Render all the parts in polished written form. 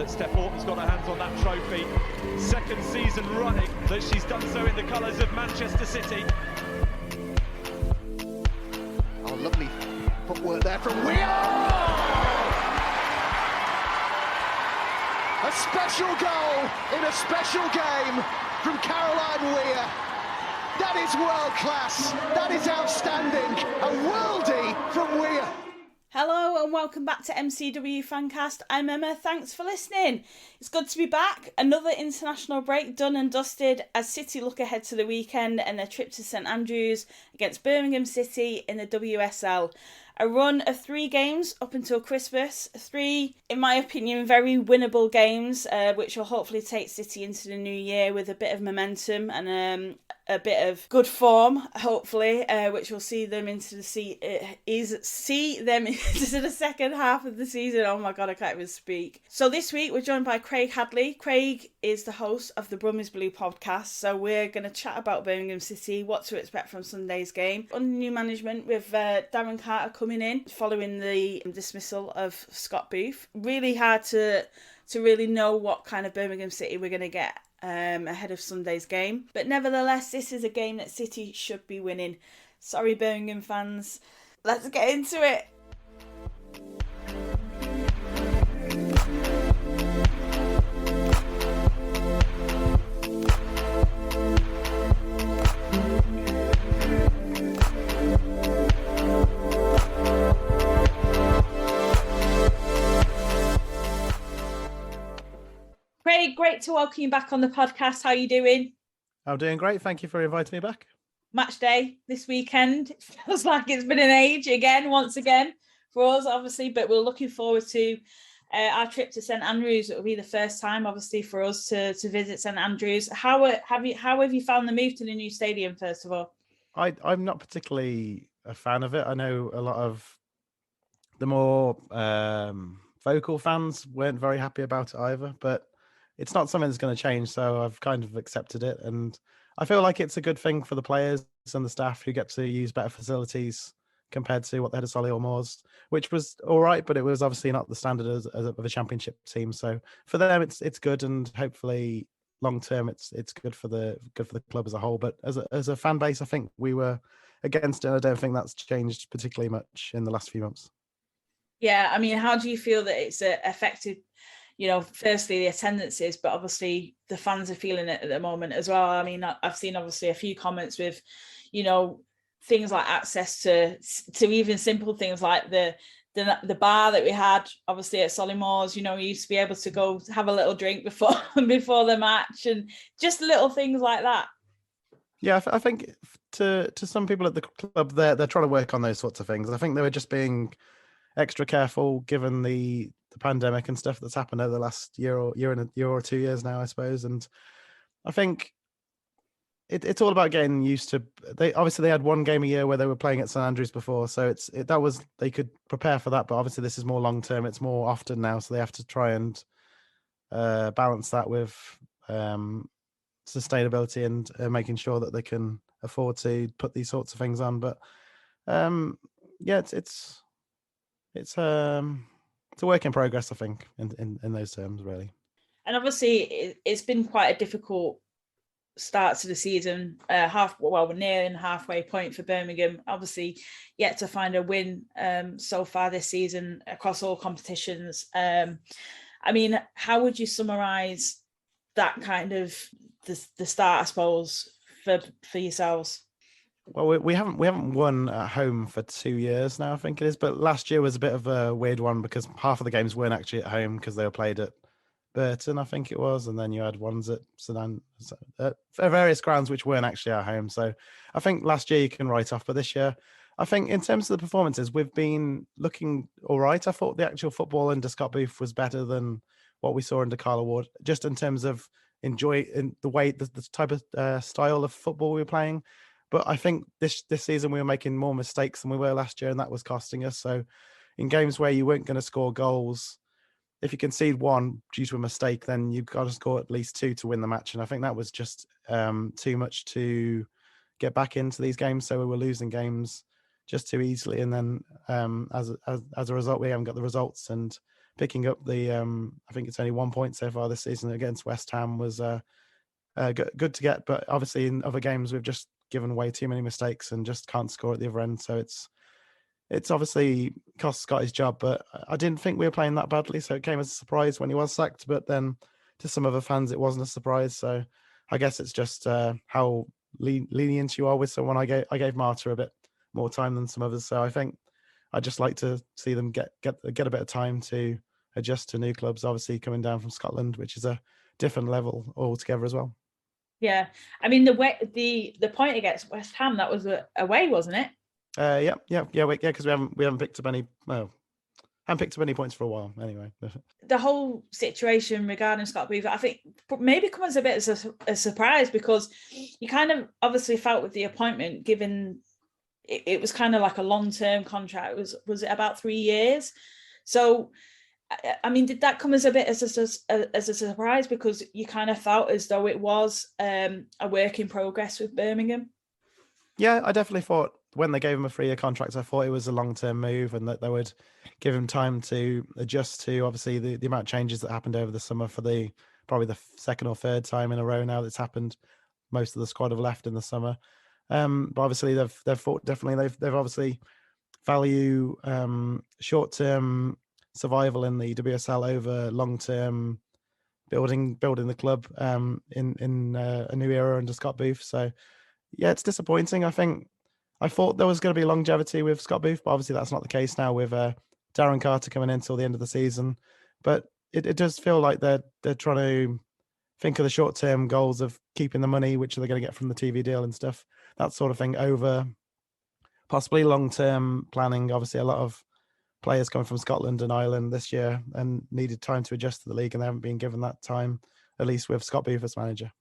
that Steph Horton's got her hands on that trophy. Second season running that she's done so in the colours of Manchester City. Oh, lovely footwork there from Weir! A special goal in a special game from Caroline Weir. That is world class. That is outstanding. A worldie from Weir. Hello and welcome back to MCW Fancast. I'm Emma, thanks for listening. It's good to be back. Another international break done and dusted as City look ahead to the weekend and their trip to St Andrews against Birmingham City in the WSL. A run of 3 games up until Christmas. 3, in my opinion, very winnable games, which will hopefully take City into the new year with a bit of momentum and a bit of good form, hopefully, which will see them into the into the second half of the season. Oh my God, I can't even speak. So this week we're joined by Craig Hadley. Craig is the host of the Brum Is Blue Podcast. So we're going to chat about Birmingham City, what to expect from Sunday's game. Under new management with Darren Carter coming in following the dismissal of Scott Booth. Really hard to really know what kind of Birmingham City we're going to get ahead of Sunday's game. But nevertheless, this is a game that City should be winning. Sorry, Birmingham fans. Let's get into it. Craig, great to welcome you back on the podcast. How are you doing? I'm doing great. Thank you for inviting me back. Match day this weekend. It feels like it's been an age once again for us, obviously, but we're looking forward to our trip to St Andrews. It will be the first time, obviously, for us to visit St Andrews. How have you found the move to the new stadium, first of all? I'm not particularly a fan of it. I know a lot of the more vocal fans weren't very happy about it either, but it's not something that's going to change, so I've kind of accepted it. And I feel like it's a good thing for the players and the staff who get to use better facilities compared to what they had at Solihull Moors, which was all right, but it was obviously not the standard of a championship team. So for them, it's good, and hopefully long term, it's good for the club as a whole. But as a fan base, I think we were against it. I don't think that's changed particularly much in the last few months. Yeah, I mean, how do you feel that it's affected? Firstly, the attendances, but obviously the fans are feeling it at the moment as well. I mean, I've seen obviously a few comments with, things like access to even simple things like the bar that we had, obviously at Solihull Moors. We used to be able to go have a little drink before the match, and just little things like that. Yeah, I think to some people at the club, they're trying to work on those sorts of things. I think they were just being extra careful given the pandemic and stuff that's happened over the last year or 2 years now, I suppose. And I think it's all about getting used to. They had one game a year where they were playing at St Andrews before, so they could prepare for that. But obviously, this is more long term. It's more often now, so they have to try and balance that with sustainability and making sure that they can afford to put these sorts of things on. But it's a work in progress, I think, in those terms, really. And obviously, it's been quite a difficult start to the season. We're nearing halfway point for Birmingham. Obviously, yet to find a win so far this season across all competitions. I mean, how would you summarise that kind of the start, I suppose, for yourselves? Well, we haven't won at home for 2 years now, I think it is. But last year was a bit of a weird one because half of the games weren't actually at home because they were played at Burton, I think it was, and then you had ones at various grounds which weren't actually at home. So I think last year you can write off, but this year, I think in terms of the performances, we've been looking all right. I thought the actual football under Scott Booth was better than what we saw under Carl Ward, just in terms of the way the type of style of football we were playing. But I think this season we were making more mistakes than we were last year, and that was costing us. So in games where you weren't going to score goals, if you concede one due to a mistake, then you've got to score at least 2 to win the match. And I think that was just too much to get back into these games. So we were losing games just too easily. And then as a result, we haven't got the results. And picking up the I think it's only 1 point so far this season against West Ham was good to get. But obviously in other games we've just given way too many mistakes and just can't score at the other end. So it's obviously cost Scott his job, but I didn't think we were playing that badly. So it came as a surprise when he was sacked. But then to some other fans, it wasn't a surprise. So I guess it's just how lenient you are with someone. I gave Marta a bit more time than some others. So I think I'd just like to see them get a bit of time to adjust to new clubs, obviously coming down from Scotland, which is a different level altogether as well. Yeah, I mean the point against West Ham, that was away, wasn't it? Yeah, because we haven't picked up any. Well, haven't picked up any points for a while anyway. The whole situation regarding Scott Booth, I think maybe comes a bit as a surprise, because you kind of obviously felt with the appointment, given it was kind of like a long-term contract. Was it about 3 years? So, I mean, did that come as a bit as a surprise, because you kind of felt as though it was a work in progress with Birmingham? Yeah, I definitely thought when they gave him a 3-year contract, I thought it was a long-term move and that they would give him time to adjust to obviously the amount of changes that happened over the summer for probably the second or third time in a row now that's happened. Most of the squad have left in the summer. But obviously they've thought definitely they've obviously value short-term survival in the WSL over long-term building the club in a new era under Scott Booth. So yeah, it's disappointing. I thought there was going to be longevity with Scott Booth, but obviously that's not the case now with Darren Carter coming in until the end of the season. But it does feel like they're trying to think of the short-term goals of keeping the money, which they're going to get from the TV deal and stuff, that sort of thing, over possibly long-term planning. Obviously, a lot of players coming from Scotland and Ireland this year and needed time to adjust to the league, and they haven't been given that time, at least with Scott Booth as manager.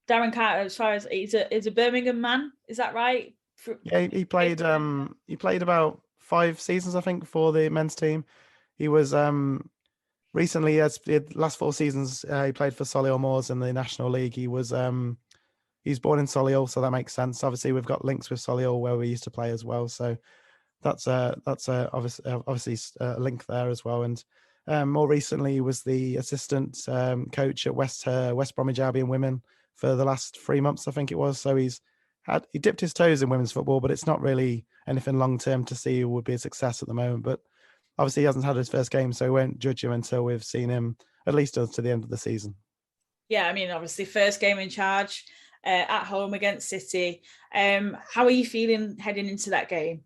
Darren Carter, as far as he's a Birmingham man, is that right? Yeah, he played about 5 seasons, I think, for the men's team. He was recently, the last 4 seasons, he played for Solihull Moors in the National League. He was he's born in Solihull, so that makes sense. Obviously, we've got links with Solihull where we used to play as well, so that's obviously a link there as well. And more recently, he was the assistant coach at West Bromwich Albion Women for the last 3 months, I think it was. So he dipped his toes in women's football, but it's not really anything long term to see would be a success at the moment. But obviously, he hasn't had his first game, so we won't judge him until we've seen him at least to the end of the season. Yeah, I mean, obviously, first game in charge at home against City. How are you feeling heading into that game?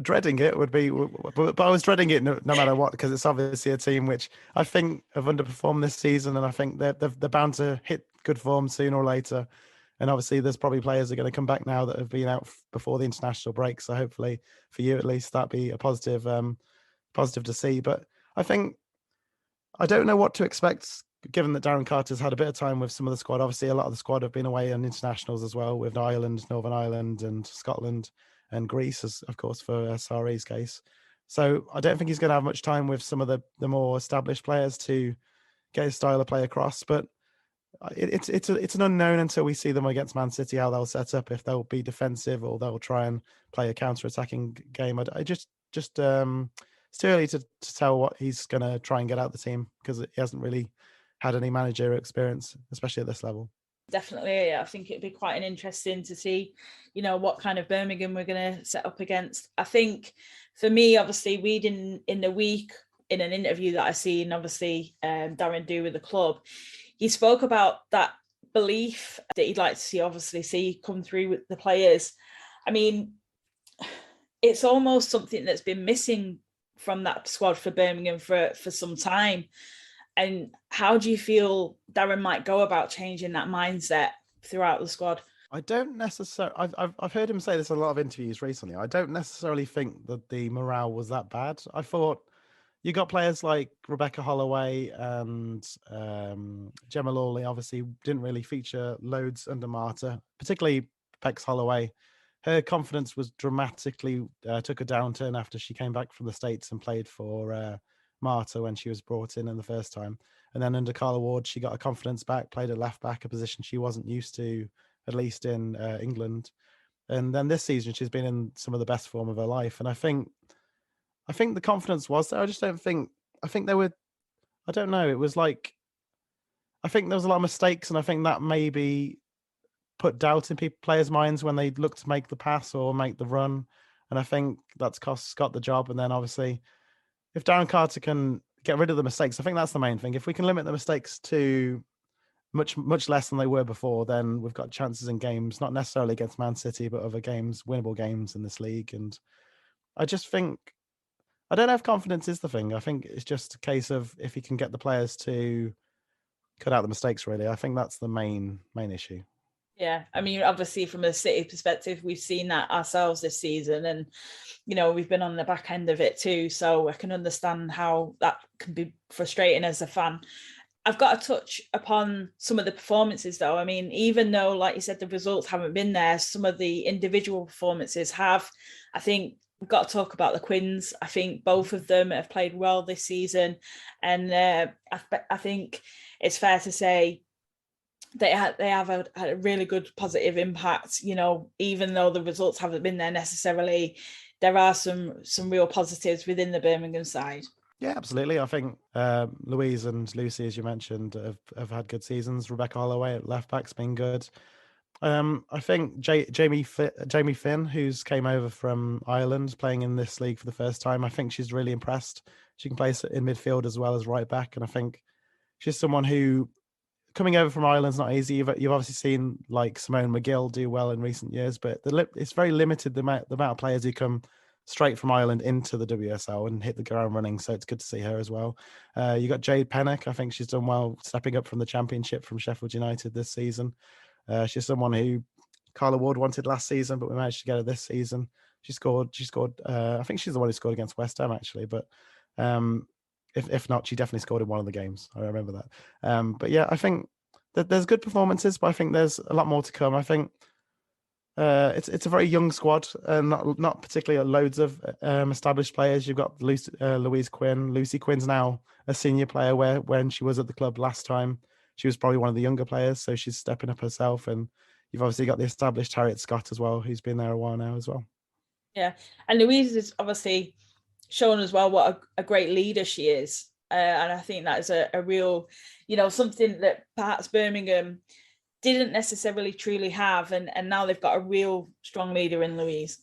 Dreading it would be, but I was dreading it no matter what, because it's obviously a team which I think have underperformed this season, and I think they're bound to hit good form sooner or later. And obviously, there's probably players that are going to come back now that have been out before the international break. So hopefully, for you at least, that'd be a positive to see. But I think I don't know what to expect, given that Darren Carter's had a bit of time with some of the squad. Obviously, a lot of the squad have been away on internationals as well, with Ireland, Northern Ireland, and Scotland, and Greece, as of course for Sari's case. So I don't think he's going to have much time with some of the more established players to get his style of play across. But it's an unknown until we see them against Man City, how they'll set up, if they'll be defensive or they'll try and play a counter-attacking game. I just it's too early to tell what he's going to try and get out the team, because he hasn't really had any managerial experience, especially at this level. Definitely, I think it'd be quite an interesting to see, what kind of Birmingham we're going to set up against. I think for me, obviously, reading in the week in an interview that I seen, obviously, Darren do with the club, he spoke about that belief that he'd like to see come through with the players. I mean, it's almost something that's been missing from that squad for Birmingham for some time. And how do you feel Darren might go about changing that mindset throughout the squad? I don't necessarily. I've heard him say this in a lot of interviews recently. I don't necessarily think that the morale was that bad. I thought you got players like Rebecca Holloway and Gemma Lawley. Obviously, didn't really feature loads under Marta, particularly Bex Holloway. Her confidence was dramatically took a downturn after she came back from the States and played for Marta when she was brought in the first time. And then under Carla Ward, she got her confidence back, played at left back, a position she wasn't used to, at least in England. And then this season, she's been in some of the best form of her life. And I think I think the confidence was there. I just don't think. I think they were. I don't know. It was like. I think there was a lot of mistakes, and I think that maybe put doubt in players' minds when they look to make the pass or make the run. And I think that's cost Scott the job. And then obviously, if Darren Carter can get rid of the mistakes, I think that's the main thing. If we can limit the mistakes to much less than they were before, then we've got chances in games, not necessarily against Man City, but other games, winnable games in this league. And I just think, I don't know if confidence is the thing. I think it's just a case of if he can get the players to cut out the mistakes, really. I think that's the main issue. Yeah, I mean, obviously from a City perspective, we've seen that ourselves this season, and we've been on the back end of it too. So I can understand how that can be frustrating as a fan. I've got to touch upon some of the performances, though. I mean, even though, like you said, the results haven't been there, some of the individual performances have. I think we've got to talk about the Quins. I think both of them have played well this season, and I think it's fair to say they have had a really good positive impact. Even though the results haven't been there necessarily, there are some real positives within the Birmingham side. Yeah, absolutely. I think Louise and Lucy, as you mentioned, have had good seasons. Rebecca Holloway at left back's been good. I think Jamie Finn, who's came over from Ireland, playing in this league for the first time, I think she's really impressed. She can play in midfield as well as right back, and I think she's someone who, coming over from Ireland's not easy. You've obviously seen like Simone McGill do well in recent years, but it's very limited the amount of players who come straight from Ireland into the WSL and hit the ground running. So it's good to see her as well. You got Jade Pennock. I think she's done well stepping up from the Championship from Sheffield United this season. She's someone who Carla Ward wanted last season, but we managed to get her this season. She scored. I think she's the one who scored against West Ham actually, but if not, she definitely scored in one of the games. I remember that. But yeah, I think that there's good performances, but I think there's a lot more to come. I think it's a very young squad, and not particularly loads of established players. You've got Louise Quinn. Lucy Quinn's now a senior player, where when she was at the club last time, she was probably one of the younger players, so she's stepping up herself. And you've obviously got the established Harriet Scott as well, who's been there a while now as well. Yeah, and Louise is obviously shown as well what a great leader she is. And I think that is a real, something that perhaps Birmingham didn't necessarily truly have. And now they've got a real strong leader in Louise.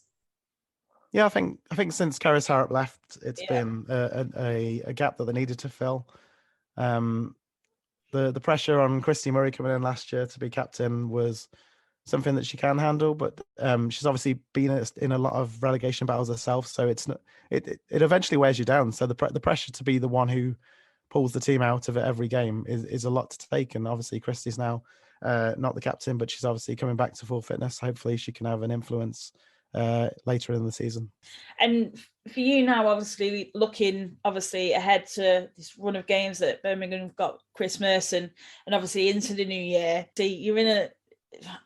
Yeah, I think since Karis Harrop left, it's been a gap that they needed to fill. The pressure on Christy Murray coming in last year to be captain was something that she can handle, but she's obviously been in a lot of relegation battles herself, so it's not, it eventually wears you down. So the pressure to be the one who pulls the team out of it every game is a lot to take. And obviously Christy's now not the captain, but she's obviously coming back to full fitness. Hopefully she can have an influence later in the season. And for you now, obviously looking ahead to this run of games that Birmingham have got Christmas and obviously into the new year, so you're in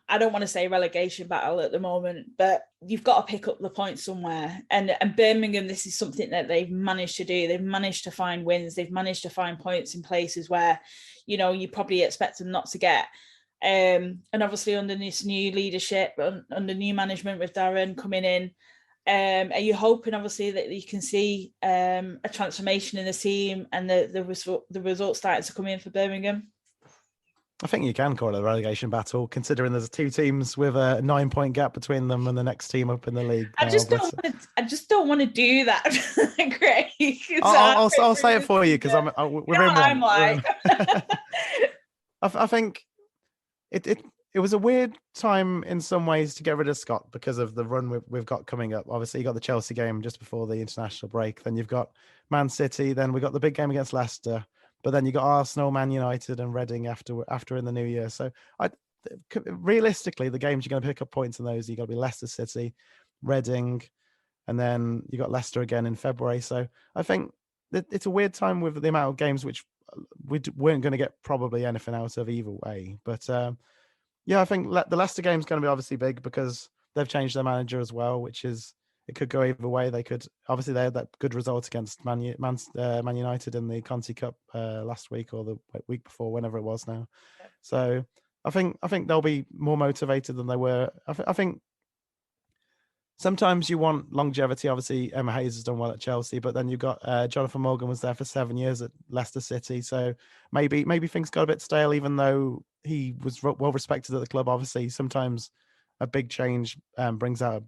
I don't want to say relegation battle at the moment, but you've got to pick up the points somewhere. And Birmingham, this is something that they've managed to do. They've managed to find wins. They've managed to find points in places where, you probably expect them not to get. And obviously under this new leadership, under new management with Darren coming in, are you hoping obviously that you can see a transformation in the team and the results starting to come in for Birmingham? I think you can call it a relegation battle, considering there's two teams with a 9-point gap between them and the next team up in the league. I just don't want to do that, Craig. I'll say it for you because we're in one. I'm like. I think it was a weird time in some ways to get rid of Scott because of the run we've got coming up. Obviously, you got the Chelsea game just before the international break. Then you've got Man City. Then we got the big game against Leicester. But then you got Arsenal, Man United, and Reading after in the new year. So realistically, the games you're going to pick up points in those. You got to be Leicester City, Reading, and then you got Leicester again in February. So I think it's a weird time with the amount of games which we weren't going to get probably anything out of either way. But I think the Leicester game is going to be obviously big because they've changed their manager as well, which is. It could go either way. They had that good result against Man United in the Conti Cup last week or the week before, whenever it was now. So I think they'll be more motivated than they were. I think sometimes you want longevity. Obviously, Emma Hayes has done well at Chelsea, but then you've got Jonathan Morgan was there for 7 years at Leicester City. So maybe things got a bit stale, even though he was well respected at the club. Obviously, sometimes a big change brings a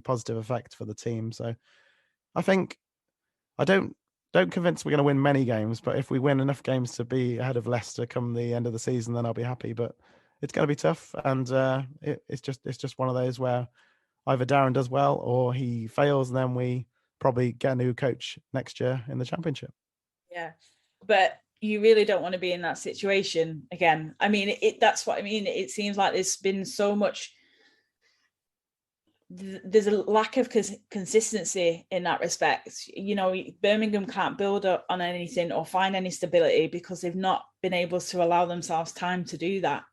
positive effect for the team. So I think I don't convince we're going to win many games, but if we win enough games to be ahead of Leicester come the end of the season, then I'll be happy. But it's going to be tough, and it's just one of those where either Darren does well or he fails, and then we probably get a new coach next year in the Championship. Yeah, but you really don't want to be in that situation again. I mean, that's what I mean. It seems like there's been so much. There's a lack of consistency in that respect. You know, Birmingham can't build up on anything or find any stability because they've not been able to allow themselves time to do that.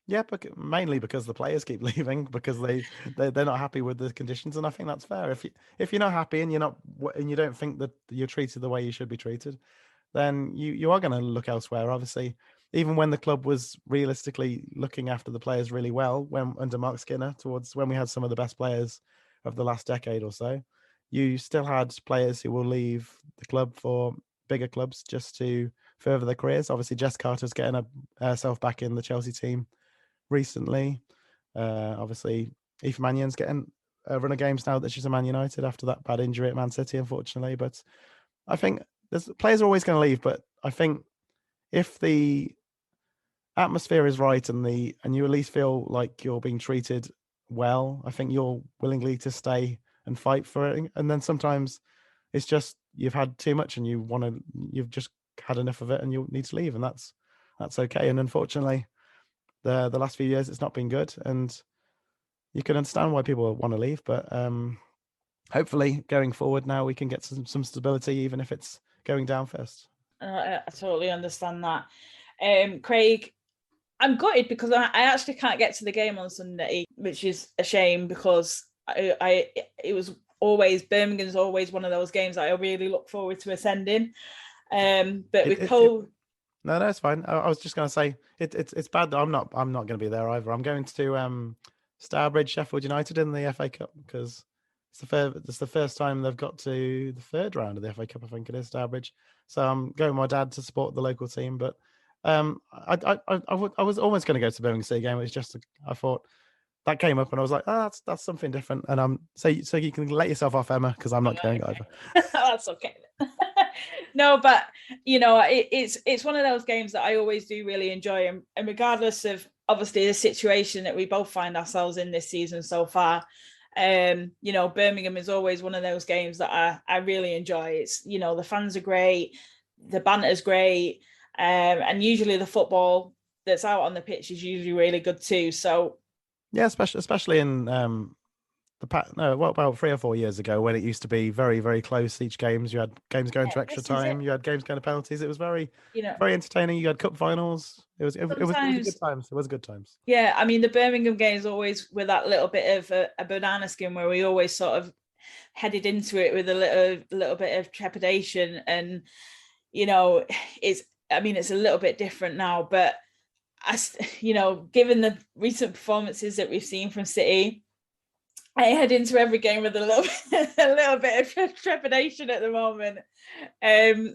Yeah, but mainly because the players keep leaving because they're not happy with the conditions, and I think that's fair. If you're not happy and you don't think that you're treated the way you should be treated, then you are going to look elsewhere. Obviously, even when the club was realistically looking after the players really well, when under Mark Skinner, towards when we had some of the best players of the last decade or so, you still had players who will leave the club for bigger clubs just to further their careers. Obviously, Jess Carter's getting herself back in the Chelsea team recently. Obviously, Aoife Mannion's getting a run of games now that she's at Man United after that bad injury at Man City, unfortunately. But I think players are always going to leave. But I think if the atmosphere is right and you at least feel like you're being treated well, I think you're willingly to stay and fight for it. And then sometimes it's just you've had too much and you've just had enough of it and you need to leave, and that's okay. And unfortunately, the last few years it's not been good, and you can understand why people want to leave. But hopefully going forward now we can get some stability, even if it's going down first. I totally understand that. Craig, I'm gutted because I actually can't get to the game on Sunday, which is a shame because it was always, Birmingham's always one of those games that I really look forward to attending. But with Cole. No, it's fine. I was just going to say it's bad that I'm not going to be there either. I'm going to Stourbridge, Sheffield United in the FA Cup because it's the first time they've got to the third round of the FA Cup. I think it is Stourbridge. So I'm going with my dad to support the local team. But I was almost going to go to the Birmingham City game. It's just I thought that came up and I was like, that's something different. And so you can let yourself off, Emma, because I'm not going either. That's okay. No, but you know, it's one of those games that I always do really enjoy, and regardless of obviously the situation that we both find ourselves in this season so far, you know, Birmingham is always one of those games that I really enjoy. It's, you know, the fans are great, the banter's great, and usually the football that's out on the pitch is usually really good too. So yeah, especially in about 3 or 4 years ago when it used to be very, very close each games. You had games going to extra time. You had games going to penalties. It was very entertaining. You had cup finals. It was good times. It was good times. Yeah, I mean the Birmingham games always with that little bit of a banana skin where we always sort of headed into it with a little bit of trepidation, and you know it's a little bit different now, but you know, given the recent performances that we've seen from City, I head into every game with a little bit of trepidation at the moment.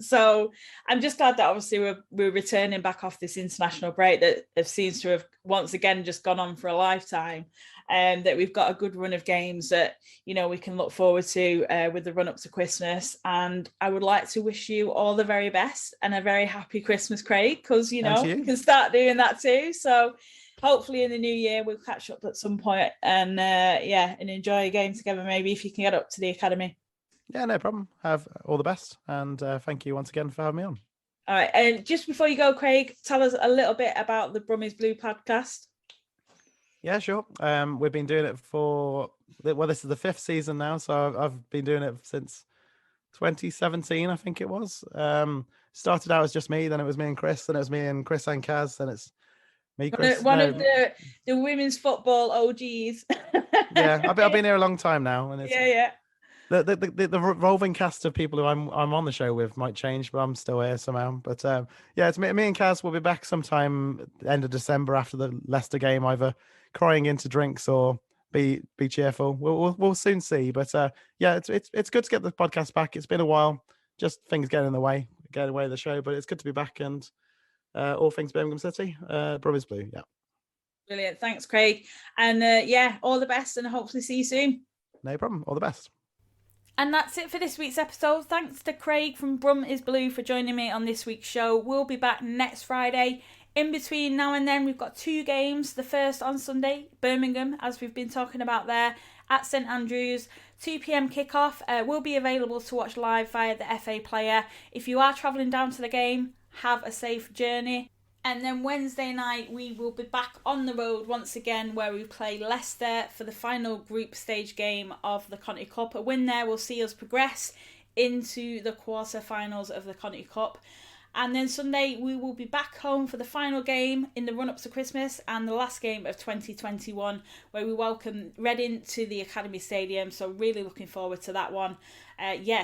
So I'm just glad that obviously we're returning back off this international break that seems to have once again just gone on for a lifetime, and that we've got a good run of games that, you know, we can look forward to with the run up to Christmas. And I would like to wish you all the very best and a very happy Christmas, Craig, because, you know, you can start doing that too. So hopefully in the new year we'll catch up at some point and and enjoy a game together, maybe if you can get up to the academy. Yeah, no problem. Have all the best, and thank you once again for having me on. All right, and just before you go, Craig, tell us a little bit about the Brum Is Blue podcast. Yeah, sure. We've been doing it this is the 5th season now, so I've been doing it since 2017, I think it was. Started out as just me, then it was me and Chris, then it was me and Chris and Kaz, then it's me, Chris. One of the women's football OGs. Yeah, I've been here a long time now, and it's, yeah. The revolving cast of people who I'm on the show with might change, but I'm still here somehow. But it's me and Kaz will be back sometime end of December after the Leicester game, either crying into drinks or be cheerful. We'll soon see. But yeah, it's good to get the podcast back. It's been a while. Just things getting in the way of the show. But it's good to be back, and all things Birmingham City. Brum Is Blue. Yeah. Brilliant. Thanks, Craig. And yeah, all the best, and hopefully see you soon. No problem. All the best. And that's it for this week's episode. Thanks to Craig from Brum Is Blue for joining me on this week's show. We'll be back next Friday. In between now and then, we've got 2 games. The first on Sunday, Birmingham, as we've been talking about there, at St Andrews. 2 p.m. kickoff will be available to watch live via the FA Player. If you are travelling down to the game, have a safe journey. And then Wednesday night, we will be back on the road once again, where we play Leicester for the final group stage game of the Conti Cup. A win there will see us progress into the quarter-finals of the Conti Cup. And then Sunday, we will be back home for the final game in the run-up to Christmas and the last game of 2021, where we welcome Reading to the Academy Stadium. So really looking forward to that one.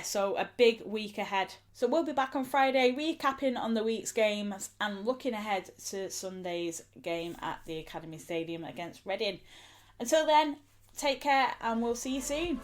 So a big week ahead. So we'll be back on Friday, recapping on the week's games and looking ahead to Sunday's game at the Academy Stadium against Reading. Until then, take care and we'll see you soon.